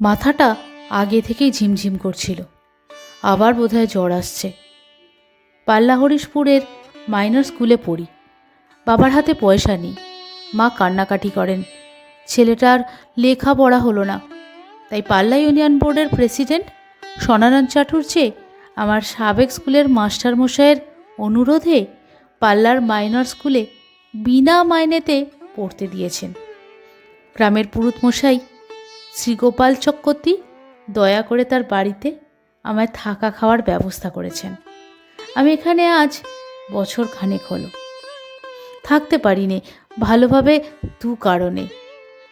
মাথাটা আগে থেকেই ঝিমঝিম করছিল। আবার বোধহয় জ্বর আসছে। পাল্লা হরিশপুরের মাইনর স্কুলে পড়ি। বাবার হাতে পয়সা নেই। মা কান্নাকাটি করেন। ছেলেটার লেখাপড়া হলো না। তাই পাল্লা ইউনিয়ন বোর্ডের প্রেসিডেন্ট সনারায়ণ চাটুর্যে আমার সাবেক স্কুলের মাস্টারমশাইয়ের অনুরোধে পাল্লার মাইনর স্কুলে বিনা মাইনেতে পড়তে দিয়েছেন। গ্রামের পুরুতমশাই শ্রীগোপাল চক্রবর্তী দয়া করে তার বাড়িতে আমায় থাকা খাওয়ার ব্যবস্থা করেছেন। আমি এখানে আজ বছর খানেক হলো। থাকতে পারিনি ভালোভাবে দু কারণে।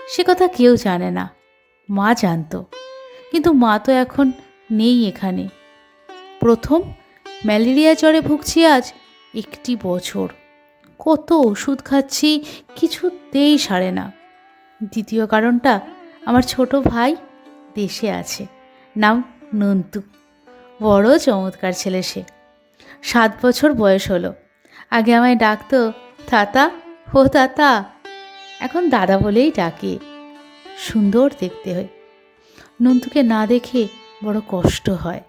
সে কথা কেউ জানে না, মা জানতো, কিন্তু মা তো এখন নেই এখানে। প্রথম ম্যালেরিয়া জ্বরে ভুগছি আজ 1 বছর। কত ওষুধ খাচ্ছি, কিছুতেই সারে না। দ্বিতীয় কারণটা, আমার ছোট ভাই দেশে আছে, নাম নন্তু। বড় চমৎকার ছেলে সে। 7 বছর বয়স হলো। আগে আমায় ডাকতো তাতা, ও তাতা। এখন দাদা বলেই ডাকে। সুন্দর দেখতে হয়। নন্তুকে না দেখে বড় কষ্ট হয়।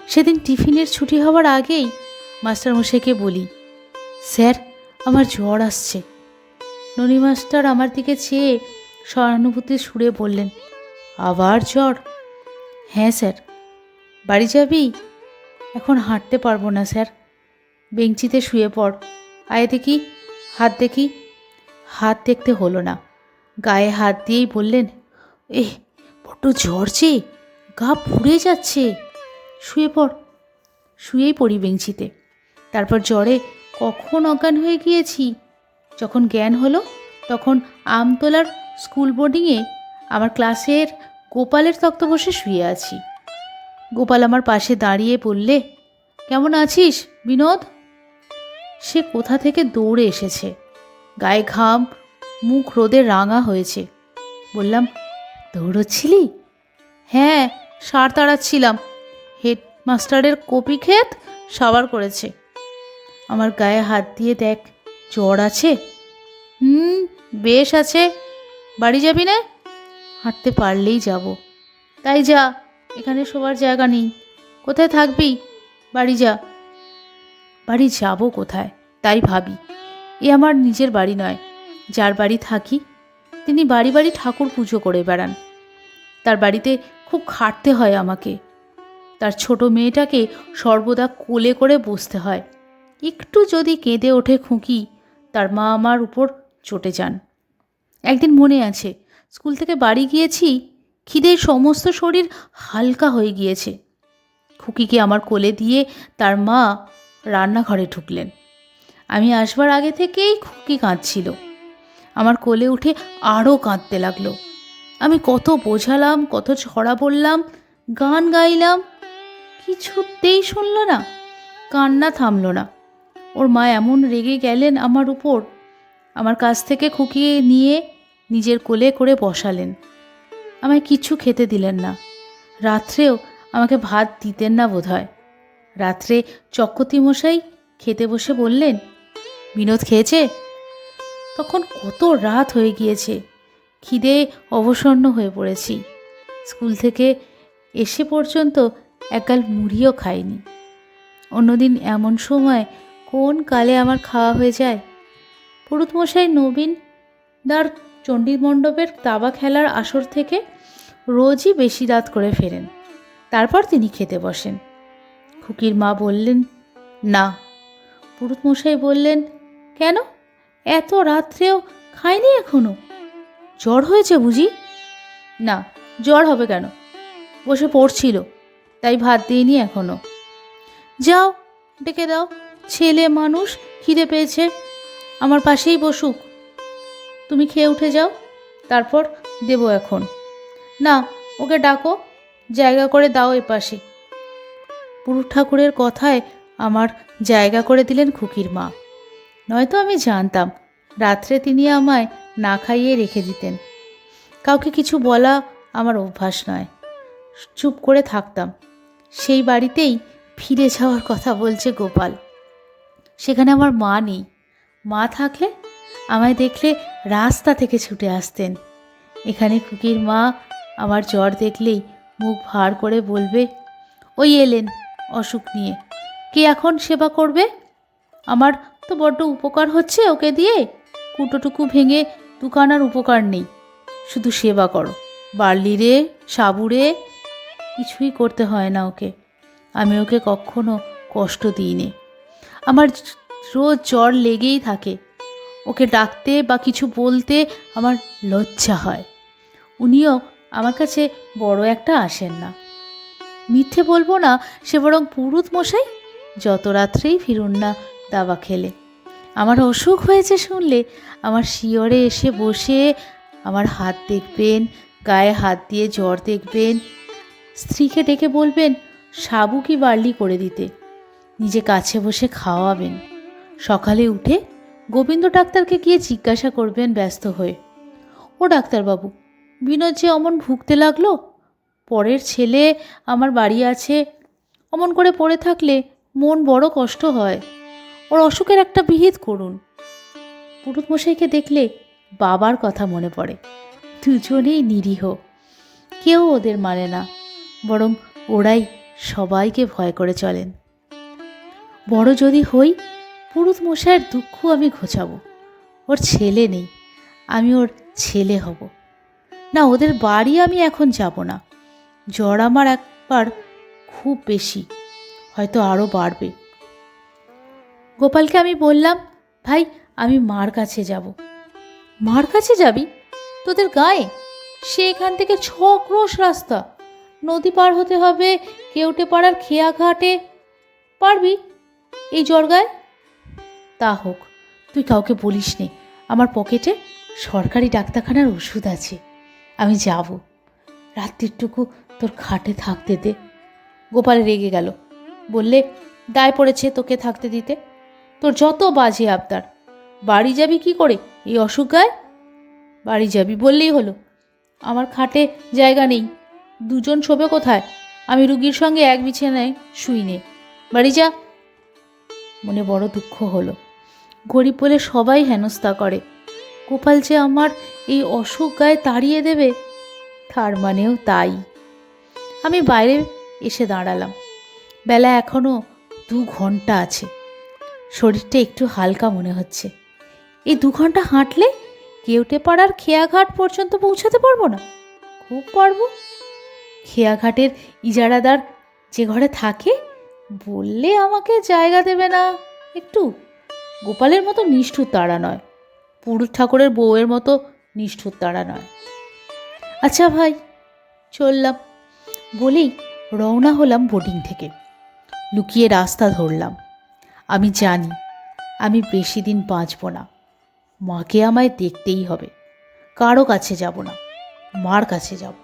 সেদিন টিফিনের ছুটি হওয়ার আগেই মাস্টারমশাইকে বলি, স্যার আমার জ্বর আসছে। ননি মাস্টার আমার দিকে চেয়ে সহানুভূতির সুরে বললেন, আবার জ্বর? হ্যাঁ স্যার। বাড়ি যাবি? এখন হাঁটতে পারবো না স্যার। বেঞ্চিতে শুয়ে পড়। আয় দেখি, হাত দেখি। হাত দেখতে হলো না। গায়ে হাত দিয়েই বললেন, বড্ড জ্বর যে, গা পুড়ে যাচ্ছে। শুয়ে পড়। শুয়েই পড়ি বেঞ্চিতে। তারপর জ্বরে কখন অজ্ঞান হয়ে গিয়েছি। যখন জ্ঞান হলো তখন আমতলার স্কুল বোর্ডিংয়ে আমার ক্লাসের গোপালের তক্তপোষে শুয়ে আছি। গোপাল আমার পাশে দাঁড়িয়ে বললে, কেমন আছিস বিনোদ? সে কোথা থেকে দৌড়ে এসেছে। গায়ে ঘাম, মুখ রোদে রাঙা হয়েছে। বললাম, দৌড়চ্ছিলি? হ্যাঁ, সার তাড়াচ্ছিলাম। হেডমাস্টারের কপি ক্ষেত সাবার করেছে। আমার গায়ে হাত দিয়ে দেখ, জ্বর আছে? বেশ আছে। বাড়ি যাবি না? হাঁটতে পারলেই যাব। তাই যা, এখানে শোবার জায়গা নেই। কোথায় থাকবি? বাড়ি যা। বাড়ি যাব কোথায় তাই ভাবি। এ আমার নিজের বাড়ি নয়। যার বাড়ি থাকি তিনি বাড়ি বাড়ি ঠাকুর পুজো করে বেড়ান। তার বাড়িতে খুব খাটতে হয় আমাকে। তার ছোট মেয়েটাকে সর্বদা কোলে করে বসতে হয়। একটু যদি কেঁদে ওঠে খুঁকি, তার মা আমার উপর চটে যান। একদিন মনে আছে, স্কুল থেকে বাড়ি গিয়েছি, খিদেয় সমস্ত শরীর হালকা হয়ে গিয়েছে। খুকিকে আমার কোলে দিয়ে তার মা রান্নাঘরে ঢুকলেন। আমি আসবার আগে থেকেই খুকি কাঁদছিল। আমার কোলে উঠে আরও কাঁদতে লাগলো। আমি কত বোঝালাম, কত ছড়া বললাম, গান গাইলাম, কিছুতেই শুনল না। কান্না থামল না। ওর মা এমন রেগে গেলেন আমার উপর, আমার কাছ থেকে খুকিয়ে নিয়ে নিজের কোলে করে বসালেন। আমায় কিছু খেতে দিলেন না। রাত্রেও আমাকে ভাত দিতেন না বোধহয়। রাত্রে চক্রবর্তী মশাই খেতে বসে বললেন, বিনোদ খেয়েছে? তখন কত রাত হয়ে গিয়েছে। খিদে অবসন্ন হয়ে পড়েছি। স্কুল থেকে এসে পর্যন্ত একগাল মুড়িও খাইনি। অন্যদিন এমন সময় কোন কালে আমার খাওয়া হয়ে যায়। পুরুতমশাই নবীন দার চণ্ডীমণ্ডপের দাবা খেলার আসর থেকে রোজই বেশি রাত করে ফেরেন। তারপর তিনি খেতে বসেন। খুকির মা বললেন, না। পুরুতমশাই বললেন, কেন? এত রাত্রেও খায়নি এখনো? জ্বর হয়েছে বুঝি? না, জ্বর হবে কেন? বসে পড়ছিল, তাই ভাত দিইনি এখনো। যাও, ডেকে দাও। ছেলে মানুষ, খিদে পেয়েছে। আমার পাশেই বসুক। তুমি খেয়ে উঠে যাও, তারপর দেব এখন। না, ওকে ডাকো, জায়গা করে দাও এ পাশে। পুরুষ ঠাকুরের কথায় আমার জায়গা করে দিলেন খুকির মা। নয়তো আমি জানতাম রাত্রে তিনি আমায় না খাইয়ে রেখে দিতেন। কাউকে কিছু বলা আমার অভ্যাস নয়। চুপ করে থাকতাম। সেই বাড়িতেই ফিরে যাওয়ার কথা বলছে গোপাল। সেখানে আমার মা নেই। মা থাকলে আমায় দেখলে রাস্তা থেকে ছুটে আসতেন। এখানে খুকির মা আমার জ্বর দেখলেই মুখ ভার করে বলবে, ওই এলেন অসুখ নিয়ে, কে এখন সেবা করবে? আমার তো বড্ড উপকার হচ্ছে ওকে দিয়ে, কুটোটুকু ভেঙে দুখানার উপকার নেই, শুধু সেবা করো, বার্লি রে, সাবু রে, কিছুই করতে হয় না ওকে। আমি ওকে কখনো কষ্ট দিইনি। আমার রোজ জ্বর লেগেই থাকে, ওকে ডাকতে বা কিছু বলতে আমার লজ্জা হয়। উনিও আমার কাছে বড় একটা আসেন না। মিথ্যে বলবো না, সে বরং পুরুত মশাই যত রাত্রেই ফিরুন না দাবা খেলে। আমার অসুখ হয়েছে শুনলে আমার শিয়রে এসে বসে আমার হাত দেখবেন, গায়ে হাত দিয়ে জ্বর দেখবেন, স্ত্রীকে ডেকে বলবেন সাবু কি বার্লি করে দিতে, নিজে কাছে বসে খাওয়াবেন। সকালে উঠে গোবিন্দ ডাক্তারকে গিয়ে জিজ্ঞাসা করবেন ব্যস্ত হয়ে, ও ডাক্তারবাবু, বিনোদ যে অমন ভুগতে লাগলো, পরের ছেলে আমার বাড়ি আছে, অমন করে পড়ে থাকলে মন বড় কষ্ট হয়, ওর অসুখের একটা বিহিত করুন। পুরুত মশাইকে দেখলে বাবার কথা মনে পড়ে। দুজনেই নিরীহ, কেউ ওদের মানে না, বরং ওরাই সবাইকে ভয় করে চলেন। বড় যদি হই, পুরুত মশাইয়ের দুঃখ আমি ঘোচাবো। ওর ছেলে নেই, আমি ওর ছেলে হব। না, ওদের বাড়ি আমি এখন যাব না। জ্বর আমার একবার খুব বেশি, হয়তো আরও বাড়বে। গোপালকে আমি বললাম, ভাই আমি মার কাছে যাব। মার কাছে যাবি? তোদের গায়ে? সে এখান থেকে 6 ক্রোশ রাস্তা, নদী পার হতে হবে কেউটে পাড়ার খেয়া ঘাটে। পারবি এই জ্বর গায়ে? তা হোক, তুই কাউকে বলিস নে, আমার পকেটে সরকারি ডাক্তারখানার ওষুধ আছে, আমি যাব। রাত্রিটুকু তোর খাটে থাকতে দে। গোপাল রেগে গেল, বললে, দায় পড়েছে তোকে থাকতে দিতে, তোর যত বাজে আবদার। বাড়ি যাবি কি করে এই অসুখ গায়ে? বাড়ি যাবি বললেই হলো। আমার খাটে জায়গা নেই, দুজন শোবে কোথায়? আমি রুগীর সঙ্গে এক বিছানায় শুই নে, বাড়ি যা। মনে বড় দুঃখ হলো, গরিব বলে সবাই হেনস্থা করে, গোপাল যে আমার এই অসুখ গায়ে তাড়িয়ে দেবে, তার মানেও তাই। আমি বাইরে এসে দাঁড়ালাম। বেলা এখনও 2 ঘন্টা আছে, শরীরটা একটু হালকা মনে হচ্ছে। এই 2 ঘন্টা হাঁটলে কেউটে পাড়ার খেয়াঘাট পর্যন্ত পৌঁছাতে পারবো না? খুব পারবো। খেয়াঘাটের ইজারাদার যে ঘরে থাকে বললে আমাকে জায়গা দেবে না একটু? গোপালের মতো নিষ্ঠুর তাড়া নয়, পুরুত ঠাকুরের বউয়ের মতো নিষ্ঠুর তাড়া নয়। আচ্ছা ভাই, চললাম বলেই রওনা হলাম বোর্ডিং থেকে। লুকিয়ে রাস্তা ধরলাম। আমি জানি আমি বেশি দিন বাঁচব না, মাকে আমায় দেখতেই হবে। কারো কাছে যাব না, মার কাছে যাব।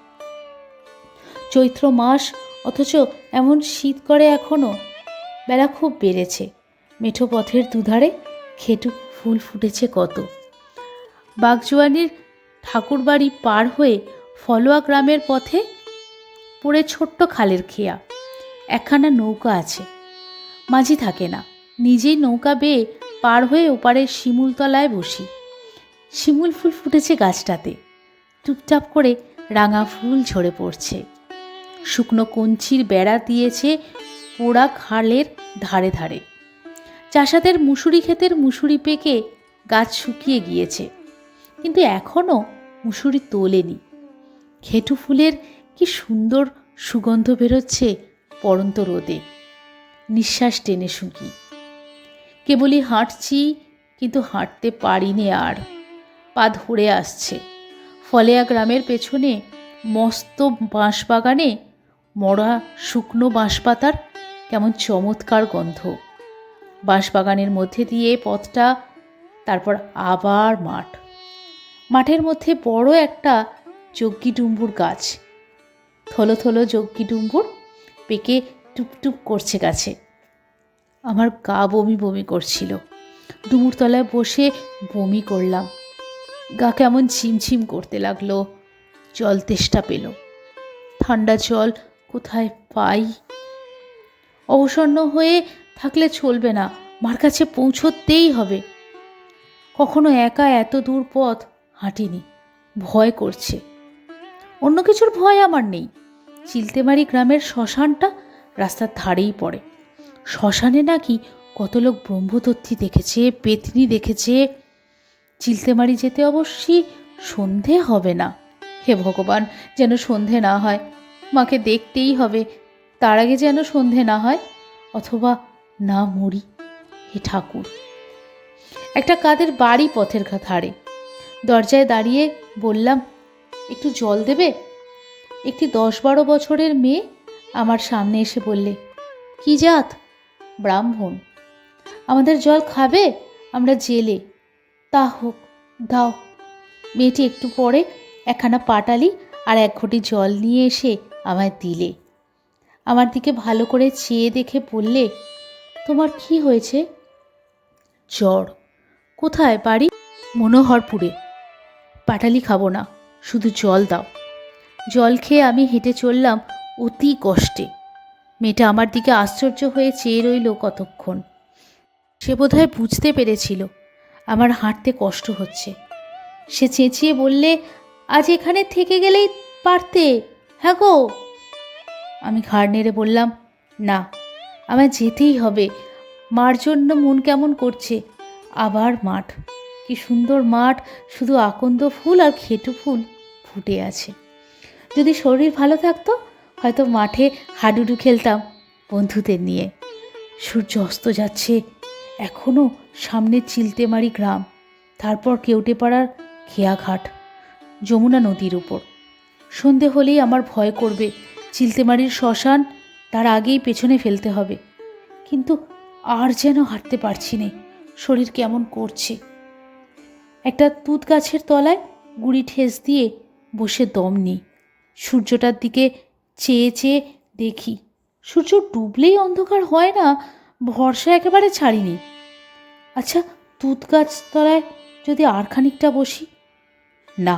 চৈত্র মাস, অথচ এমন শীত করে এখনও। বেলা খুব বেড়েছে। মেঠো পথের দুধারে খেটু ফুল ফুটেছে কত। বাগজোয়ানির ঠাকুরবাড়ি পার হয়ে ফলোয়া গ্রামের পথে পড়ে ছোট্ট খালের খেয়া। একখানা নৌকা আছে, মাঝি থাকে না, নিজেই নৌকা বেয়ে পার হয়ে ওপারের শিমুলতলায় বসি। শিমুল ফুল ফুটেছে গাছটাতে, টুপটাপ করে রাঙা ফুল ঝরে পড়ছে। শুকনো কঞ্চির বেড়া দিয়েছে পোড়া খালের ধারে ধারে। চাষাদের মুসুরি ক্ষেতের মুসুরি পেকে গাছ শুকিয়ে গিয়েছে, কিন্তু এখনও মুসুরি তোলেনি। খেটু ফুলের কি সুন্দর সুগন্ধ বেরোচ্ছে পড়ন্ত রোদে। নিঃশ্বাস টেনে শুকি। কেবলই হাঁটছি, কিন্তু হাঁটতে পারিনি আর, পা ধরে আসছে। ফলেয়া গ্রামের পেছনে মস্ত বাঁশবাগানে মরা শুকনো বাঁশপাতার কেমন চমৎকার গন্ধ। বাঁশবাগানের মধ্যে দিয়ে পথটা, তারপর আবার মাঠ। মাঠের মধ্যে বড় একটা যজ্ঞি ডুম্বুর গাছ। থলো থলো যজ্ঞি ডুম্বুর পেকে টুপটুপ করছে গাছে। আমার গা বমি বমি করছিল। ডুমুর তলায় বসে বমি করলাম। গা কেমন ঝিমঝিম করতে লাগলো। জল তেষ্টা পেল। ঠান্ডা জল কোথায় পাই? অবসন্ন হয়ে থাকলে চলবে না, মার কাছে পৌঁছতেই হবে। কখনো একা এত দূর পথ হাঁটিনি, ভয় করছে। অন্য কিছুর ভয় আমার নেই। চিলতেমারি গ্রামের শ্মশানটা রাস্তার ধারেই পড়ে। শ্মশানে নাকি কত লোক ব্রহ্মদত্তী দেখেছে, পেতনি দেখেছে। চিলতেমারি যেতে অবশ্যই সন্ধে হবে না। হে ভগবান, যেন সন্ধে না হয়। মাকে দেখতেই হবে, তার আগে যেন সন্ধে না হয়, অথবা না মরি। হে ঠাকুর। একটা কাদের বাড়ি পথের ধারে। দরজায় দাঁড়িয়ে বললাম, একটু জল দেবে? একটি 10-12 বছরের মেয়ে আমার সামনে এসে বললে, কি জাত? ব্রাহ্মণ। আমাদের জল খাবে? আমরা জেলে। তা হোক, দাও। মেয়েটি একটু পরে একখানা পাটালি আর 1 ঘটি জল নিয়ে এসে আমায় দিলে। আমার দিকে ভালো করে চেয়ে দেখে বললে, তোমার কি হয়েছে? জ্বর। কোথায় বাড়ি? মনোহরপুরে। পাটালি খাবো না, শুধু জল দাও। জল খেয়ে আমি হেঁটে চললাম অতি কষ্টে। মেয়েটা আমার দিকে আশ্চর্য হয়ে চেয়ে রইল কতক্ষণ। সে বোধহয় বুঝতে পেরেছিল আমার হাঁটতে কষ্ট হচ্ছে। সে চেঁচিয়ে বললে, আজ এখানে থেকে গেলেই পারতে। হ্যাঁ গো। আমি ঘাড় নেড়ে বললাম, না, আমায় যেতেই হবে। মার জন্য মন কেমন করছে। আবার মাঠ, কি সুন্দর মাঠ, শুধু আকন্দ ফুল আর খেটু ফুল ফুটে আছে। যদি শরীর ভালো থাকতো হয়তো মাঠে হাডুডু খেলতাম বন্ধুদের নিয়ে। সূর্য অস্ত যাচ্ছে। এখনও সামনে চিলতেমারি গ্রাম, তারপর কেউটেপাড়ার খেয়াঘাট, যমুনা নদীর উপর। সন্ধে হলেই আমার ভয় করবে। চিলতেমারির শ্মশান, তার আগেই পেছনে ফেলতে হবে। কিন্তু আর যেন হাঁটতে পারছি নে, শরীর কেমন করছে। একটা তুত গাছের তলায় গুড়ি ঠেস দিয়ে বসে দম নিই। সূর্যটার দিকে চেয়ে চেয়ে দেখি, সূর্য ডুবলেই অন্ধকার হয় না, ভরসা একেবারে ছাড়িনি। আচ্ছা, তুত গাছ তলায় যদি আর খানিকটা বসি? না,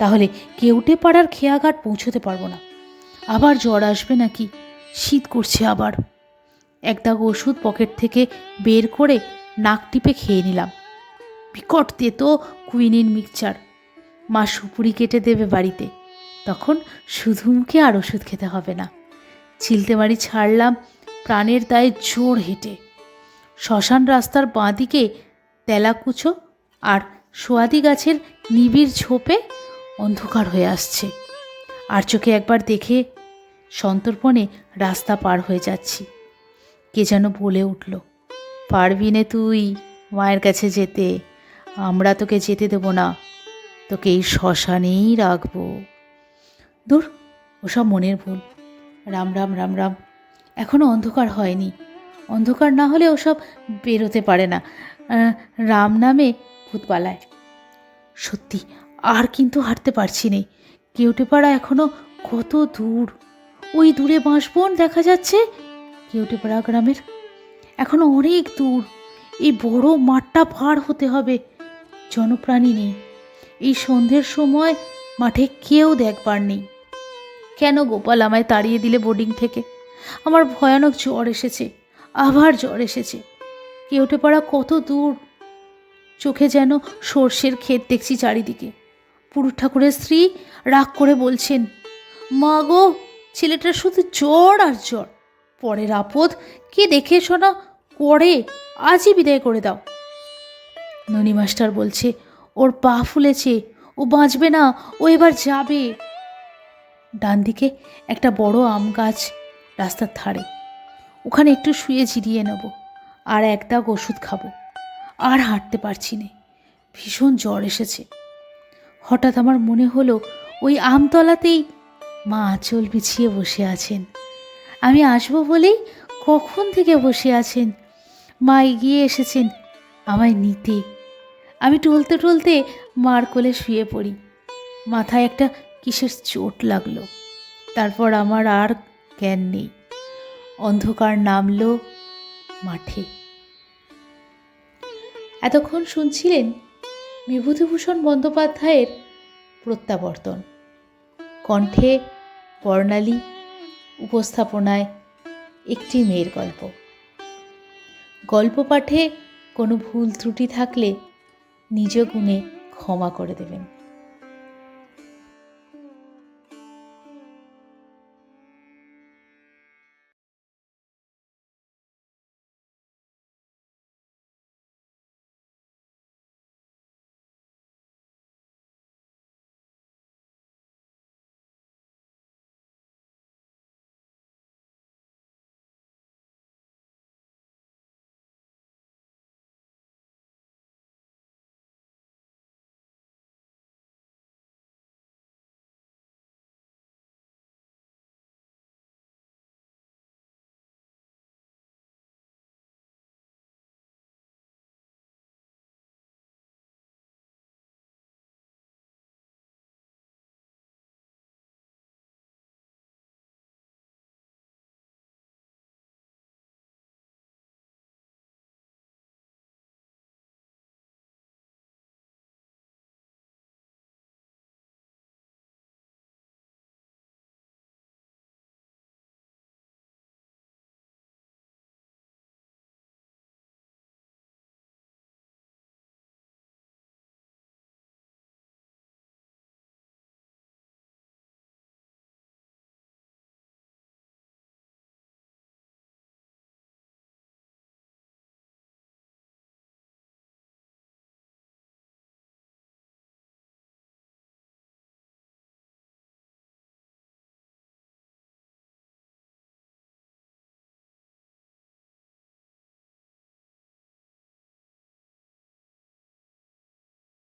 তাহলে কেউটেপাড়ার খেয়াঘাট পৌঁছতে পারবো না। আবার জ্বর আসবে নাকি? শীত করছে আবার। 1 দাগ ওষুধ পকেট থেকে বের করে নাক টিপে খেয়ে নিলাম। বিকট তেতো কুইনিন মিক্সচার। মা সুপুরি কেটে দেবে বাড়িতে, তখন শুধু মুখে আর ওষুধ খেতে হবে না। চিলতেমারি ছাড়লাম প্রাণের দায়ে জোর হেঁটে। শ্মশান রাস্তার বাঁদিকে তেলাকুচো আর সোয়াদি গাছের নিবিড় ঝোপে অন্ধকার হয়ে আসছে। আর চোখে একবার দেখে সন্তর্পণে রাস্তা পার হয়ে যাচ্ছি। কে যেন বলে উঠল, পারবি নে তুই মায়ের কাছে যেতে, আমরা তোকে যেতে দেব না, তোকে এই শ্মশানেই রাখবো। দূর, ওসব মনের ভুল। রাম রাম রাম রাম। এখনও অন্ধকার হয়নি। অন্ধকার না হলে ওসব বেরোতে পারে না। রাম নামে ভূত পালায়। সত্যি, আর কিন্তু হাঁটতে পারছি নে। কেউটেপাড়া এখনও কত দূর। ওই দূরে বাঁশবন দেখা যাচ্ছে। কেউটেপাড়া গ্রামের এখনও অনেক দূর। এই বড় মাঠটা পার হতে হবে। জনপ্রাণী নেই। এই সন্ধ্যের সময় মাঠে কেউ দেখবার নেই। কেন গোপাল আমায় তাড়িয়ে দিলে বোর্ডিং থেকে? আমার ভয়ানক জ্বর এসেছে, আবার জ্বর এসেছে। কেউটেপাড়া কত দূর। চোখে যেন সর্ষের ক্ষেত দেখছি চারিদিকে। পুরুষ ঠাকুরের স্ত্রী রাগ করে বলছেন, মা গো, ছেলেটার শুধু জ্বর আর জ্বর। পরের আপদ কে দেখে শোনা করে, আজই বিদায় করে দাও। ননি মাস্টার বলছে, ওর পা ফুলেছে, ও বাঁচবে না, ও এবার যাবে। ডান দিকে একটা বড় আম গাছ রাস্তার ধারে, ওখানে একটু শুয়ে জিরিয়ে নেব, আর 1 দাগ ওষুধ খাবো। আর হাঁটতে পারছি না, ভীষণ জ্বর এসেছে। হঠাৎ আমার মনে হলো ওই আমতলাতেই মা আঁচল বিছিয়ে বসে আছেন। আমি আসবো বলেই কখন থেকে বসে আছেন। মা এগিয়ে এসেছেন আমায় নিতে। আমি টলতে টলতে মার কোলে শুয়ে পড়ি। মাথায় একটা কিসের চোট লাগলো। তারপর আমার আর জ্ঞান নেই। অন্ধকার নামলো মাঠে। এতক্ষণ শুনছিলেন বিভূতিভূষণ বন্দ্যোপাধ্যায়ের প্রত্যাবর্তন। কণ্ঠে বর্ণালী, উপস্থাপনায় একটি মেয়ের গল্প। গল্প পাঠে কোনো ভুল ত্রুটি থাকলে নিজ গুণে ক্ষমা করে দেবেন।